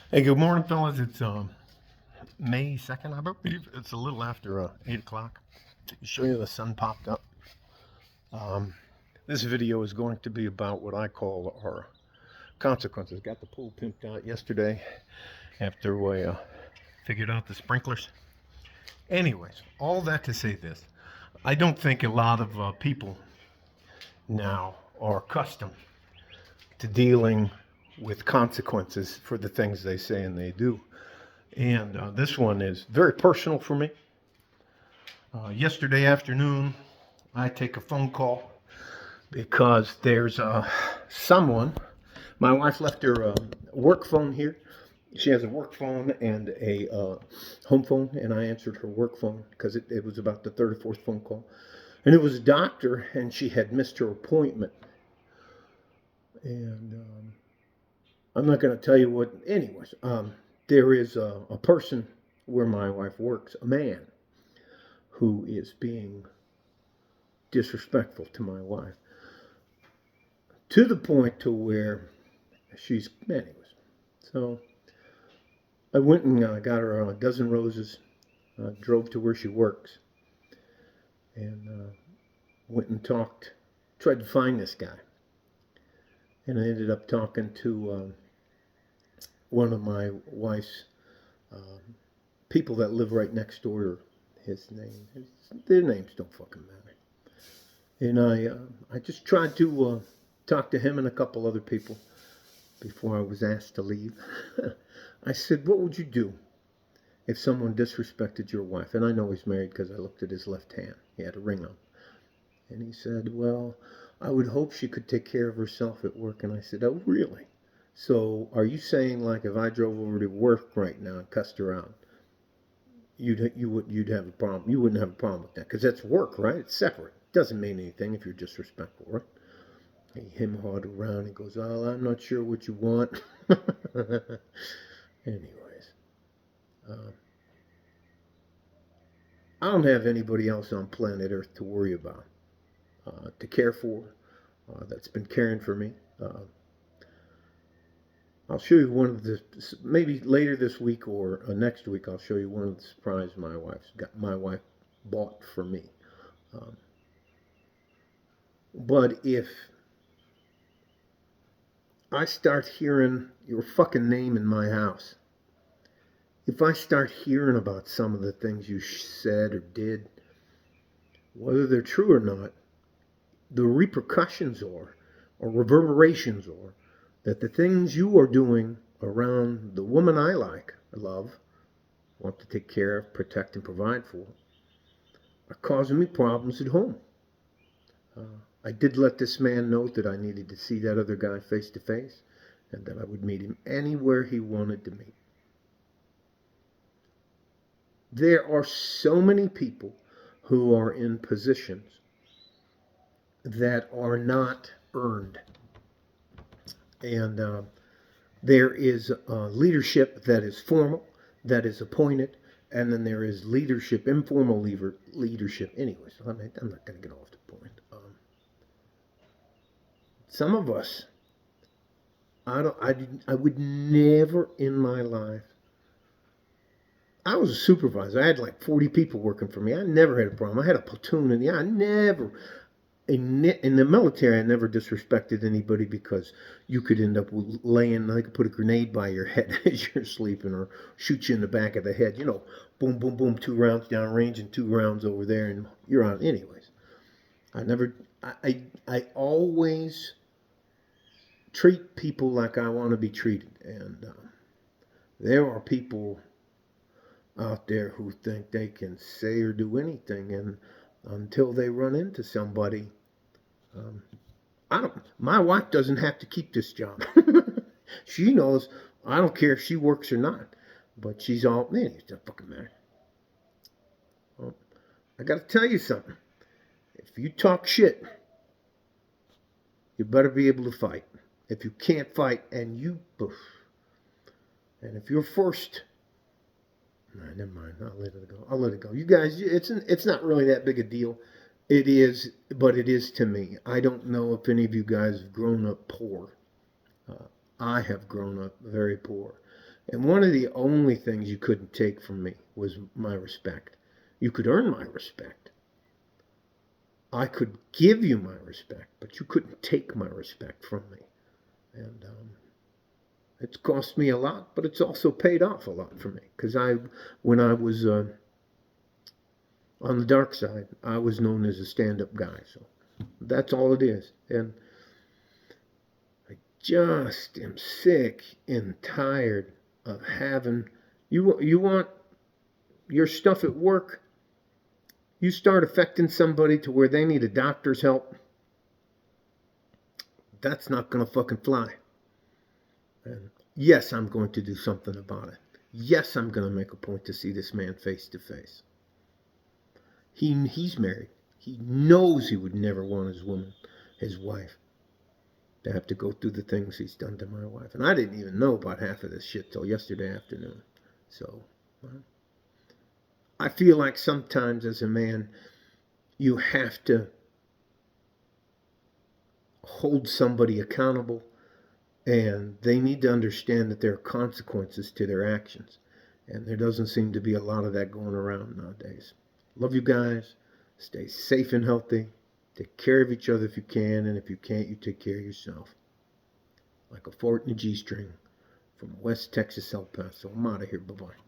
Hey, good morning, fellas. It's May 2nd, I believe. It's a little after 8 o'clock. To show you the sun popped up. Um, this video is going to be about what I call our consequences. Got the pool pimped out yesterday after we figured out the sprinklers. Anyways, all that to say this. I don't think a lot of people now are accustomed to dealing with consequences for the things they say and they do. And this one is very personal for me. Yesterday afternoon, I take a phone call because there's someone. My wife left her work phone here. She has a work phone and a home phone, and I answered her work phone because it was about the third or fourth phone call. And it was a doctor, and she had missed her appointment. And I'm not going to tell you what. Anyways, there is a person where my wife works, a man, who is being disrespectful to my wife to the point to where she's anyways. So I went and got her a dozen roses, drove to where she works, and went and talked, tried to find this guy, and I ended up talking to one of my wife's um, people that live right next door to his name. Their names don't fucking matter. And I just tried to talk to him and a couple other people before I was asked to leave. I said, "What would you do if someone disrespected your wife?" And I know he's married because I looked at his left hand. He had a ring on. And he said, "Well, I would hope she could take care of herself at work." And I said, "Oh, really? So are you saying, like, if I drove over to work right now and cussed her out, you'd have a problem? You wouldn't have a problem with that because that's work, right? It's separate. It doesn't mean anything if you're disrespectful, right?" He him-hawed around. He goes, "Oh, I'm not sure what you want." Anyways, uh, I don't have anybody else on planet Earth to worry about, to care for, that's been caring for me. I'll show you one of the, maybe later this week or next week, I'll show you one of the surprises my wife bought for me. Um, but if I start hearing your fucking name in my house, if I start hearing about some of the things you said or did, whether they're true or not, the repercussions are, or reverberations are, that the things you are doing around the woman I like, love, want to take care of, protect, and provide for, are causing me problems at home. I did let this man know that I needed to see that other guy face to face and that I would meet him anywhere he wanted to meet. There are so many people who are in positions that are not earned. And there is leadership that is formal, that is appointed, and then there is leadership, informal leadership. Anyways, I'm not going to get off the point. Some of us, I would never in my life. I was a supervisor. I had like 40 people working for me. I never had a problem. I had a platoon, and I never, in the military, I never disrespected anybody because you could end up laying, they could put a grenade by your head as you're sleeping or shoot you in the back of the head. You know, boom, boom, boom, 2 rounds down range and 2 rounds over there, and you're out. Anyways, I never, I always treat people like I want to be treated. And there are people out there who think they can say or do anything, and until they run into somebody, um, I don't. My wife doesn't have to keep this job. She knows I don't care if she works or not. But she's all, man, it doesn't fucking matter. Well, I got to tell you something. If you talk shit, you better be able to fight. If you can't fight and and if you're forced, nah, never mind. I'll let it go. I'll let it go. You guys, it's not really that big a deal. It is, but it is to me. I don't know if any of you guys have grown up poor. Uh, I have grown up very poor. And one of the only things you couldn't take from me was my respect. You could earn my respect. I could give you my respect, but you couldn't take my respect from me. And it's cost me a lot, but it's also paid off a lot for me. Because when I was on the dark side, I was known as a stand-up guy. So that's all it is. And I just am sick and tired of having you want your stuff at work. You start affecting somebody to where they need a doctor's help. That's not gonna fucking fly. And yes, I'm going to do something about it. Yes, I'm gonna make a point to see this man face to face. He's married. He knows he would never want his wife, to have to go through the things he's done to my wife. And I didn't even know about half of this shit till yesterday afternoon. So I feel like sometimes as a man, you have to hold somebody accountable, and they need to understand that there are consequences to their actions. And there doesn't seem to be a lot of that going around nowadays. Love you guys. Stay safe and healthy. Take care of each other if you can, and if you can't, you take care of yourself. Like a fort in a G-string from West Texas, El Paso. I'm out of here. Bye-bye.